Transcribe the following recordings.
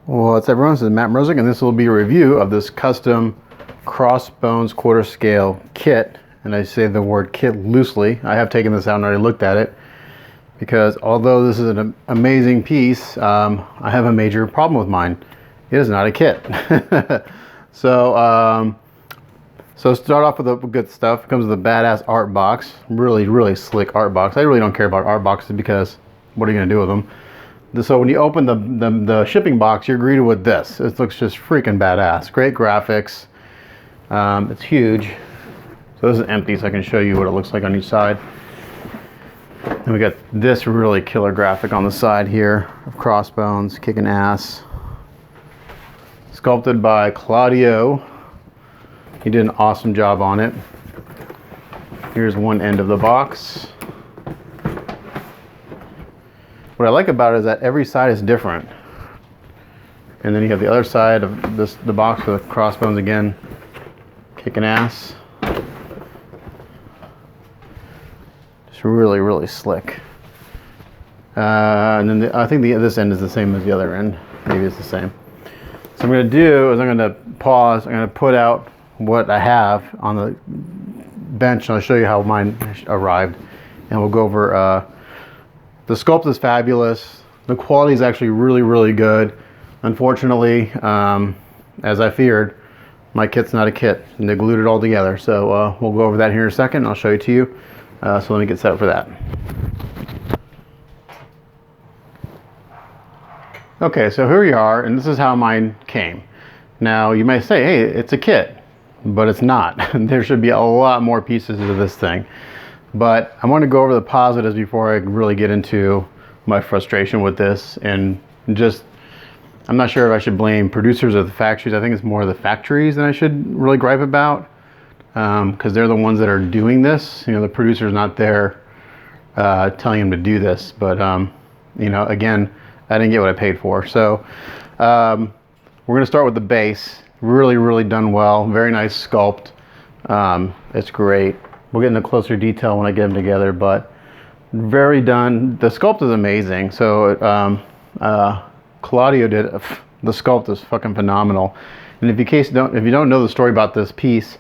What's up, everyone? This is Matt Mrozek, and this will be a review of this Custom Crossbones quarter scale kit. And I say the word kit loosely. I have taken this out and already looked at it, because although this is an amazing piece, I have a major problem with mine. It is not a kit. So start off with the good stuff. It comes with a badass art box. Really slick art box. I really don't care about art boxes because what are you going to do with them? So when you open the shipping box, you're greeted with this. It looks just freaking badass. Great graphics. It's huge. So this is empty, so I can show you what it looks like on each side. And we got this really killer graphic on the side here of Crossbones, kicking ass. Sculpted by Claudio. He did an awesome job on it. Here's one end of the box. What I like about it is that every side is different. And then you have the other side of the box with Crossbones again, kicking ass. Just really slick. And then I think this end is the same as the other end. Maybe it's the same. So what I'm going to do is I'm going to pause. I'm going to put out what I have on the bench, and I'll show you how mine arrived. And we'll go over. The sculpt is fabulous. The quality is actually really good. Unfortunately, as I feared, my kit's not a kit, and they glued it all together. So we'll go over that here in a second. I'll show it to you. So let me get set up for that. Okay, so here we are, and this is how mine came. Now you may say, hey, it's a kit, but it's not. There should be a lot more pieces to this thing. But I want to go over the positives before I really get into my frustration with this. And just, I'm not sure if I should blame producers or the factories. I think it's more the factories that I should really gripe about, because they're the ones that are doing this. You know, the producer's not there telling them to do this. But, you know, again, I didn't get what I paid for. So we're going to start with the base. Really done well. Very nice sculpt. It's great. We'll get into closer detail when I get them together, but very done. The sculpt is amazing. So Claudio did the sculpt is fucking phenomenal. And if you don't know the story about this piece,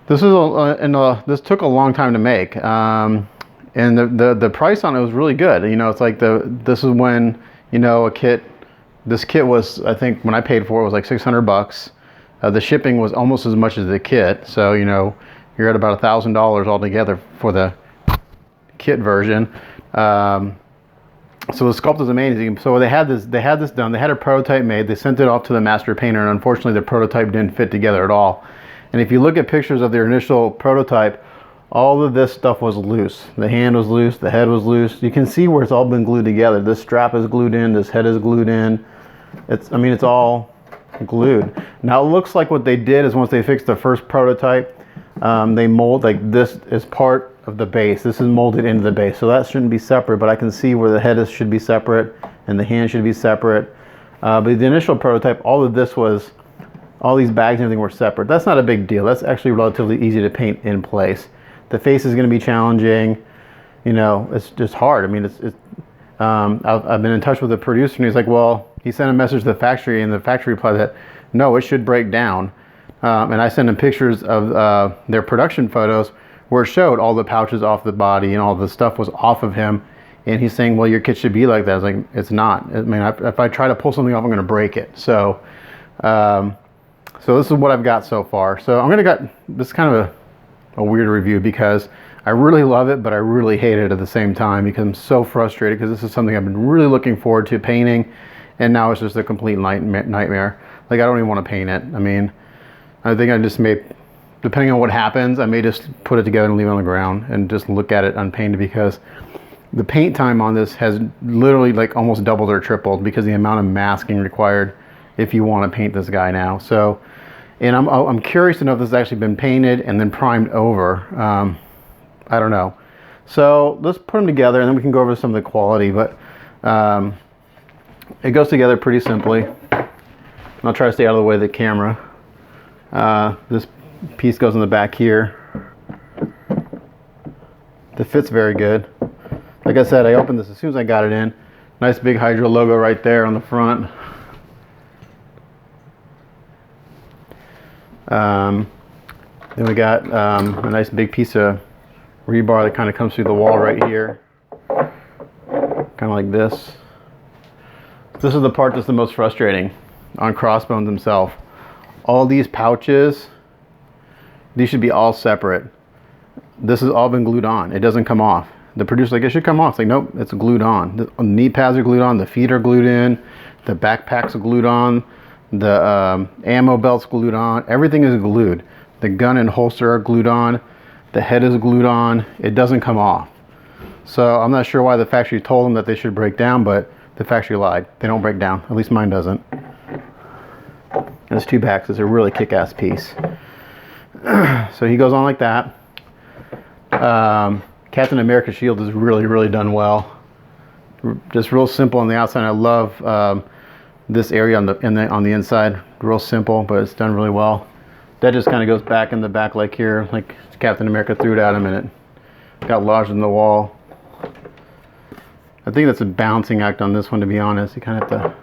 this took a long time to make, and the price on it was really good. You know, it's like this is when, you know, this kit was, I think when I paid for it, was like $600. The shipping was almost as much as the kit. So, you know, you're at about $1,000 altogether for the kit version. So the sculpt is amazing. So they had this done. They had a prototype made. They sent it off to the master painter, and unfortunately the prototype didn't fit together at all. And if you look at pictures of their initial prototype, all of this stuff was loose. The hand was loose. The head was loose. You can see where it's all been glued together. This strap is glued in. This head is glued in. It's all glued. Now it looks like what they did is once they fixed the first prototype, they mold, like this is part of the base. This is molded into the base, so that shouldn't be separate, but I can see where the head should be separate and the hand should be separate. But the initial prototype, all these bags and everything were separate. That's not a big deal. That's actually relatively easy to paint in place. The face is going to be challenging. You know, it's just hard. I mean, I've been in touch with the producer, and he's like, well, he sent a message to the factory, and the factory replied that, no, it should break down. And I sent him pictures of their production photos where it showed all the pouches off the body and all the stuff was off of him. And he's saying, well, your kit should be like that. I was like, it's not. I mean, if I try to pull something off, I'm going to break it. So this is what I've got so far. So this is kind of a weird review because I really love it, but I really hate it at the same time because I'm so frustrated because this is something I've been really looking forward to painting. And now it's just a complete nightmare. Like, I don't even want to paint it. I mean, I think I just may, depending on what happens, I may just put it together and leave it on the ground and just look at it unpainted, because the paint time on this has literally like almost doubled or tripled because the amount of masking required if you want to paint this guy now. So, and I'm curious to know if this has actually been painted and then primed over. I don't know. So let's put them together and then we can go over some of the quality, but it goes together pretty simply. I'll try to stay out of the way of the camera. This piece goes in the back here. The fit's very good. Like I said, I opened this as soon as I got it in. Nice big Hydro logo right there on the front. Then we got a nice big piece of rebar that kind of comes through the wall right here, kind of like this. This is the part that's the most frustrating on Crossbones himself. All these pouches, these should be all separate. This has all been glued on. It doesn't come off. The producer's like, it should come off. It's like, nope, it's glued on. The knee pads are glued on. The feet are glued in. The backpacks are glued on. The ammo belt's glued on. Everything is glued. The gun and holster are glued on. The head is glued on. It doesn't come off. So I'm not sure why the factory told them that they should break down, but the factory lied. They don't break down. At least mine doesn't. And it's 2 backs. It's a really kick-ass piece. So he goes on like that. Captain America's shield is really done well. Just real simple on the outside. I love this area on the inside. Real simple, but it's done really well. That just kind of goes back in the back like here, like Captain America threw it at him and it got lodged in the wall. I think that's a balancing act on this one, to be honest. You kind of have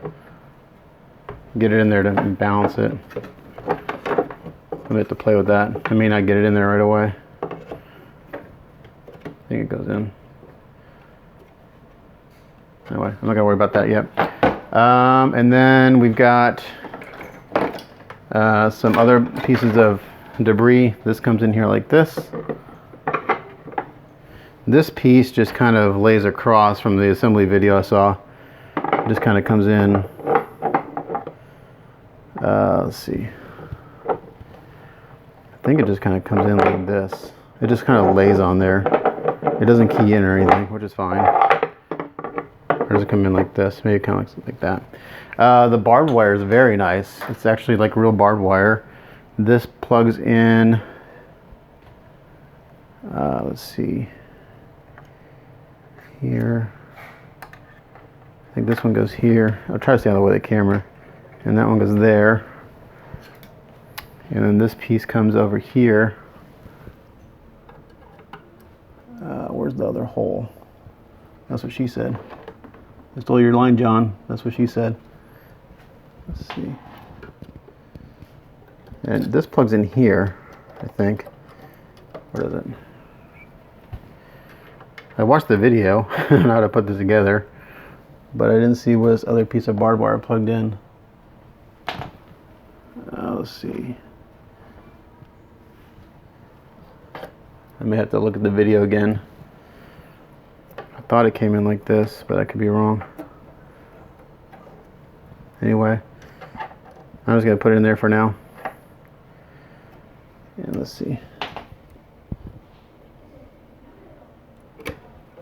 to get it in there to balance it. I have to play with that. I may not get it in there right away. I think it goes in. Anyway, I'm not gonna worry about that yet. And then we've got some other pieces of debris. This comes in here like this. This piece just kind of lays across from the assembly video I saw. It just kind of comes in. Let's see. I think it just kind of comes in like this. It just kind of lays on there. It doesn't key in or anything, which is fine. Or does it come in like this? Maybe it kind of looks like that. The barbed wire is very nice. It's actually like real barbed wire. This plugs in. Let's see. Here. I think this one goes here. I'll try to stay out of the way of the camera. And that one goes there. And then this piece comes over here. Where's the other hole? That's what she said. I stole your line, John. That's what she said. Let's see. And this plugs in here, I think. Where is it? I watched the video on how to put this together, but I didn't see where this other piece of barbed wire plugged in. Let's see. I may have to look at the video again. I thought it came in like this, but I could be wrong. Anyway, I'm just going to put it in there for now. And let's see.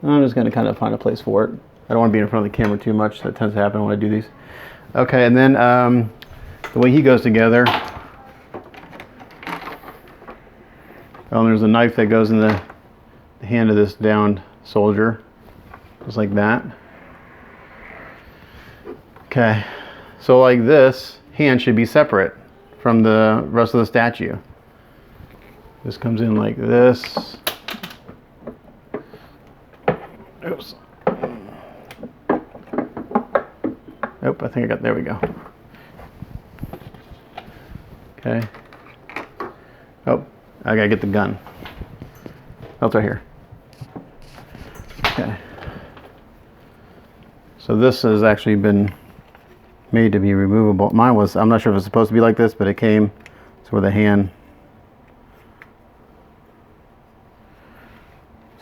I'm just going to kind of find a place for it. I don't want to be in front of the camera too much. That tends to happen when I do these. Okay, and then the way he goes together. Oh, and there's a knife that goes in the hand of this downed soldier. Just like that. Okay, so like this hand should be separate from the rest of the statue. This comes in like this. Oops. Nope, I think I got, there we go. Okay. Oh, I gotta get the gun. Oh, it's right here. Okay. So this has actually been made to be removable. Mine was, I'm not sure if it's supposed to be like this, but it came to where the hand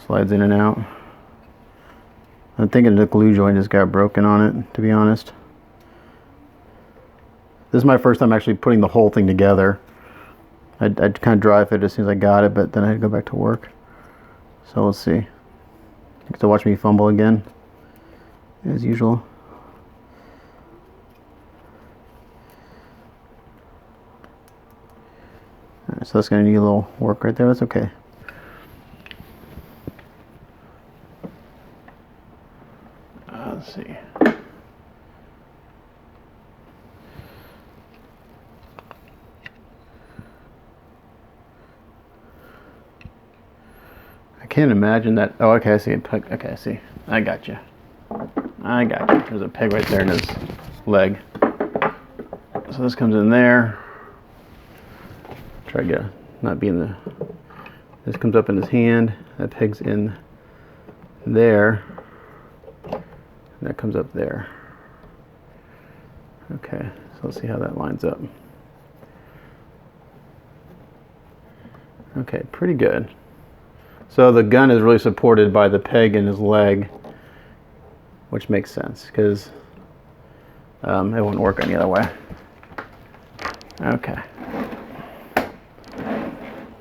slides in and out. I'm thinking the glue joint just got broken on it, to be honest. This is my first time actually putting the whole thing together. I'd kind of dry fit as soon as I got it, but then I had to go back to work. So let's see. You get to watch me fumble again, as usual. Alright, so that's going to need a little work right there. That's okay. Let's see. I can't imagine that. Oh, okay, I see it. Okay, I see. I got you. I got you. There's a peg right there in his leg. So this comes in there. try to get not being the. This comes up in his hand. That peg's in there. And that comes up there. Okay, so let's see how that lines up. Okay, pretty good. So the gun is really supported by the peg in his leg, which makes sense because it wouldn't work any other way. Okay.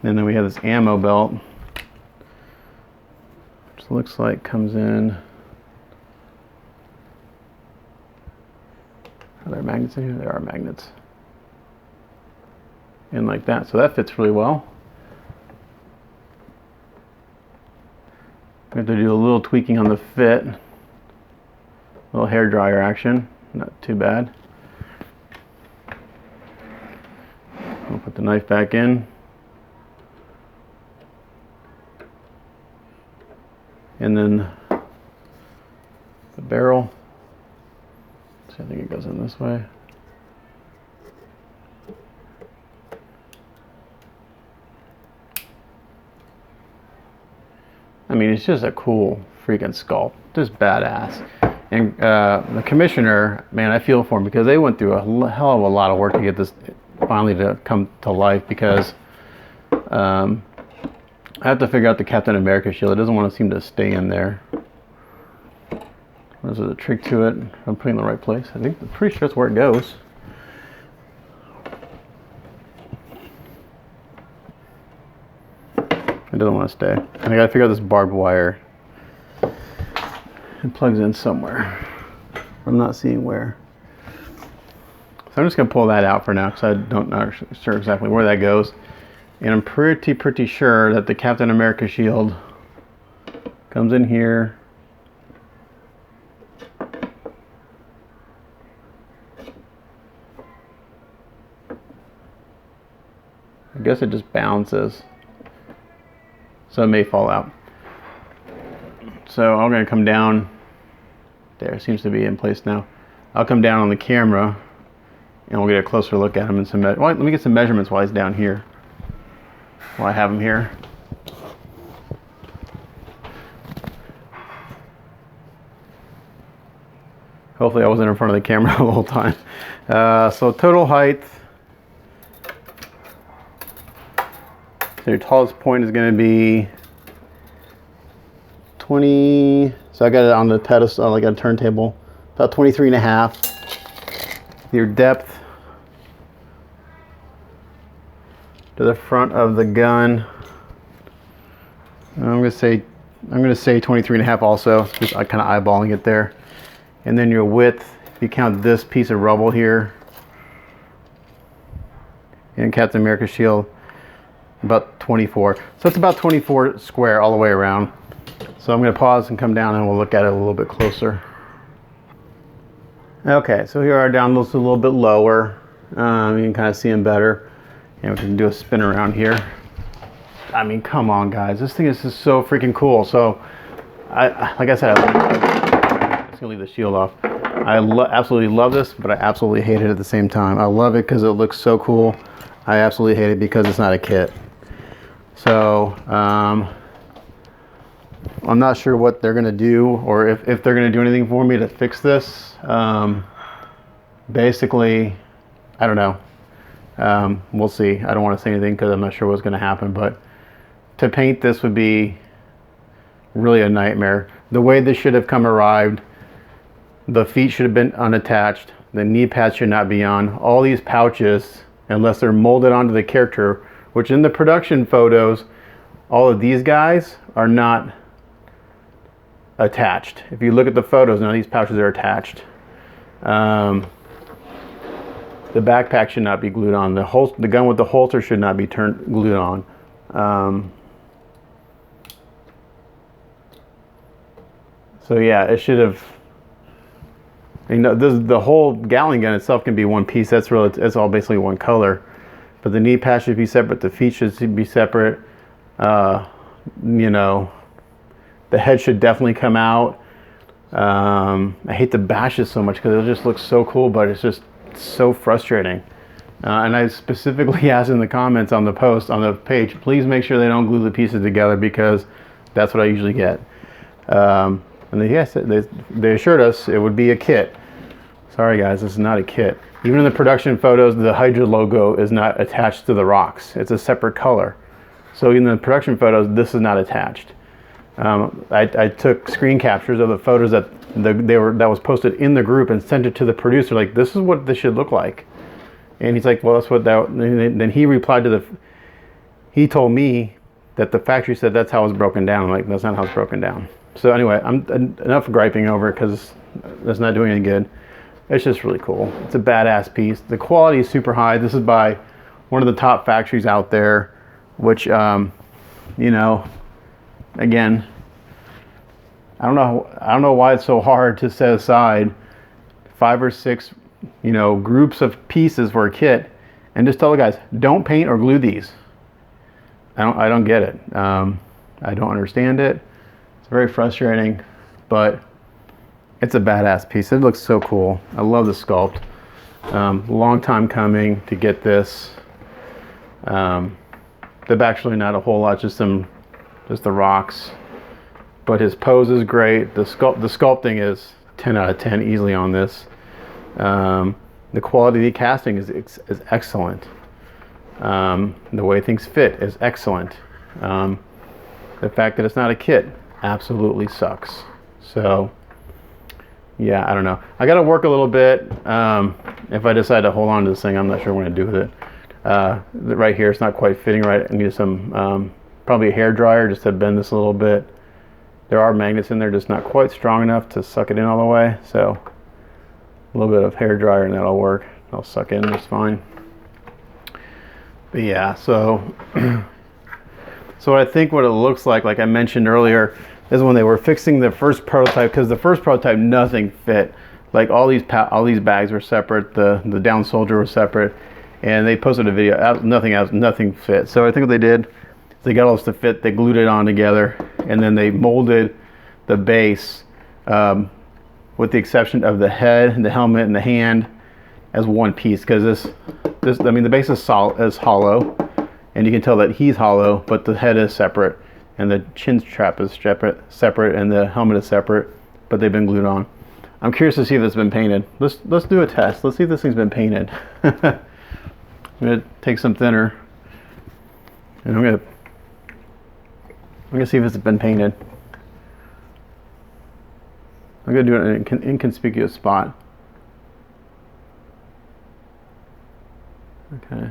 And then we have this ammo belt, which looks like comes in. Are there magnets in here? There are magnets. And like that. So that fits really well. We have to do a little tweaking on the fit. A little hair dryer action. Not too bad. I'll put the knife back in. And then the barrel. So I think it goes in this way. I mean, it's just a cool freaking sculpt. Just badass. And the commissioner, man, I feel for him because they went through a hell of a lot of work to get this finally to come to life because I have to figure out the Captain America shield. It doesn't want to seem to stay in there. There's a trick to it. I'm putting it in the right place. I'm pretty sure that's where it goes. It doesn't want to stay. I gotta figure out this barbed wire. It plugs in somewhere. I'm not seeing where. So I'm just gonna pull that out for now because I don't know sure exactly where that goes. And I'm pretty sure that the Captain America shield comes in here. I guess it just bounces. So it may fall out. So I'm going to come down. There, seems to be in place now. I'll come down on the camera and we'll get a closer look at him and some. Well, let me get some measurements while he's down here. While I have him here. Hopefully I wasn't in front of the camera the whole time. So total height. So your tallest point is going to be 20, so I got it on the pedestal, like a turntable, about 23 and a half. Your depth to the front of the gun, I'm going to say 23 and a half also, just kind of eyeballing it there. And then your width, if you count this piece of rubble here, and Captain America shield, about 24. So it's about 24 square all the way around. So I'm going to pause and come down and we'll look at it a little bit closer. Okay, so here we are down just a little bit lower. You can kind of see them better. And we can do a spin around here. I mean, come on guys, this thing is just so freaking cool. So, like I said, I'm just going to leave the shield off. I absolutely love this, but I absolutely hate it at the same time. I love it because it looks so cool. I absolutely hate it because it's not a kit. So I'm not sure what they're gonna do or if they're gonna do anything for me to fix this. Basically, I don't know. We'll see. I don't want to say anything because I'm not sure what's gonna happen, but to paint this would be really a nightmare. The way this should have arrived, the feet should have been unattached. The knee pads should not be on. All these pouches, unless they're molded onto the character, which in the production photos, all of these guys are not attached. If you look at the photos, none of these pouches are attached. The backpack should not be glued on. The gun with the holster should not be glued on. So yeah, it should have. You know, the whole Gatling gun itself can be one piece. That's it's all basically one color. But the knee pad should be separate. The feet should be separate. You know, the head should definitely come out. I hate the bashes so much because it just looks so cool, but it's just so frustrating. And I specifically asked in the comments on the post on the page, please make sure they don't glue the pieces together, because that's what I usually get. And yes, they assured us it would be a kit. Sorry guys, this is not a kit. Even in the production photos, the Hydra logo is not attached to the rocks. It's a separate color. So in the production photos, this is not attached. I took screen captures of the photos that that was posted in the group and sent it to the producer, like, this is what this should look like. And he's like, well, that's what that, then he replied to he told me that the factory said that's how it's broken down. I'm like, that's not how it's broken down. So anyway, I'm enough griping over it, because that's not doing any good. It's just really cool. It's a badass piece. The quality is super high. This is by one of the top factories out there, which, you know, again, I don't know why it's so hard to set aside 5 or 6, you know, groups of pieces for a kit and just tell the guys, don't paint or glue these. I don't get it. I don't understand it. It's very frustrating, but it's a badass piece. It looks so cool. I love the sculpt. Long time coming to get this. They've actually not a whole lot, just the rocks. But his pose is great. The sculpting is 10 out of 10 easily on this. The quality of the casting is excellent. The way things fit is excellent. The fact that it's not a kit absolutely sucks. So yeah, I don't know. I got to work a little bit. If I decide to hold on to this thing, I'm not sure what I'm going to do with it. Right here, it's not quite fitting right. I need some, probably a hair dryer just to bend this a little bit. There are magnets in there, just not quite strong enough to suck it in all the way. So a little bit of hair dryer and that'll work. I'll suck in just fine. But yeah, so I think what it looks like I mentioned earlier, is when they were fixing the first prototype, because the first prototype, nothing fit. Like all these bags were separate, the down soldier was separate, and they posted a video, nothing fit. So I think what they did, they got all this to fit, they glued it on together, and then they molded the base, with the exception of the head and the helmet and the hand, as one piece, because I mean, the base is hollow, and you can tell that he's hollow, but the head is separate, and the chin strap is separate, and the helmet is separate, but they've been glued on. I'm curious to see if it's been painted. Let's do a test. Let's see if this thing's been painted. I'm gonna take some thinner, and I'm gonna see if it's been painted. I'm gonna do it in an inconspicuous spot. Okay.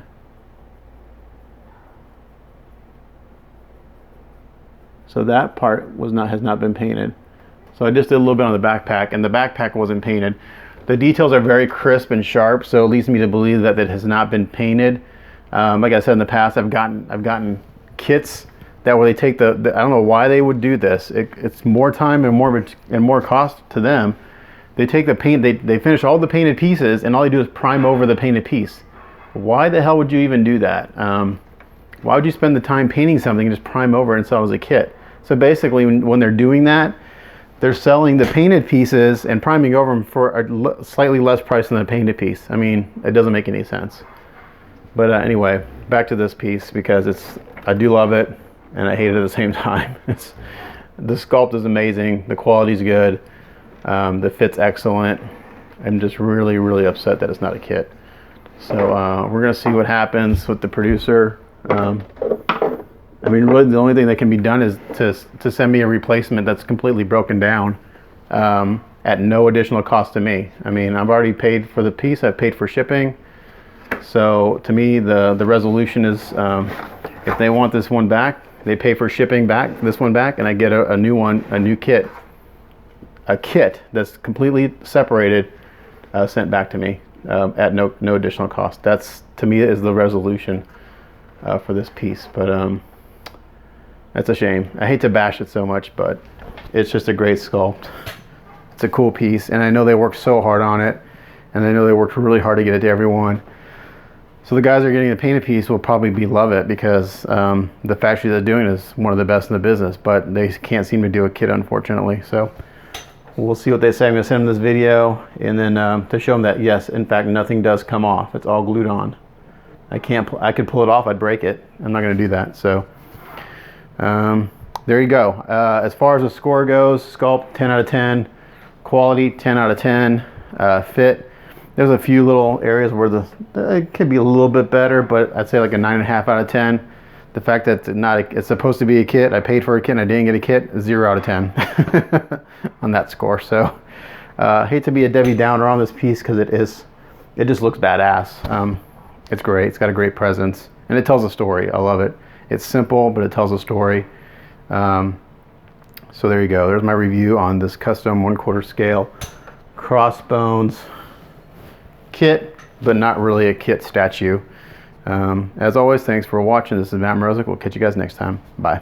So that part has not been painted. So I just did a little bit on the backpack, and the backpack wasn't painted. The details are very crisp and sharp, so it leads me to believe that it has not been painted. Like I said in the past, I've gotten kits that where they take the I don't know why they would do this. It's more time and more cost to them. They take the paint, they finish all the painted pieces, and all they do is prime over the painted piece. Why the hell would you even do that? Why would you spend the time painting something and just prime over it and sell it as a kit? So basically, when they're doing that, they're selling the painted pieces and priming over them for a slightly less price than the painted piece. I mean, it doesn't make any sense. But anyway, back to this piece, because I do love it and I hate it at the same time. The sculpt is amazing, the quality's good, the fit's excellent. I'm just really, really upset that it's not a kit. So we're gonna see what happens with the producer. I mean, really the only thing that can be done is to send me a replacement that's completely broken down, at no additional cost to me. I mean, I've already paid for the piece, I've paid for shipping. So to me, the resolution is, if they want this one back, they pay for shipping this one back, and I get a new one, a new kit. A kit that's completely separated, sent back to me, at no additional cost. That's, to me, is the resolution for this piece. But that's a shame. I hate to bash it so much, but it's just a great sculpt. It's a cool piece, and I know they worked so hard on it, and I know they worked really hard to get it to everyone. So the guys that are getting the painted piece will probably love it, because the factory that's doing it is one of the best in the business, but they can't seem to do a kit, unfortunately. So we'll see what they say. I'm going to send them this video, and then to show them that yes, in fact, nothing does come off. It's all glued on. I can't. I could pull it off. I'd break it. I'm not going to do that. So there you go. As far as the score goes, Sculpt 10 out of 10, quality 10 out of 10, fit. There's a few little areas where it could be a little bit better, but I'd say like a 9.5 out of 10. The fact that it's supposed to be a kit, I paid for a kit and I didn't get a kit, 0 out of 10 on that score. So hate to be a Debbie Downer on this piece because it just looks badass. It's great. It's got a great presence and it tells a story. I love it. It's simple, but it tells a story. So there you go. There's my review on this custom 1/4 scale Crossbones kit, but not really a kit statue. As always, thanks for watching. This is Matt Mrozik. We'll catch you guys next time. Bye.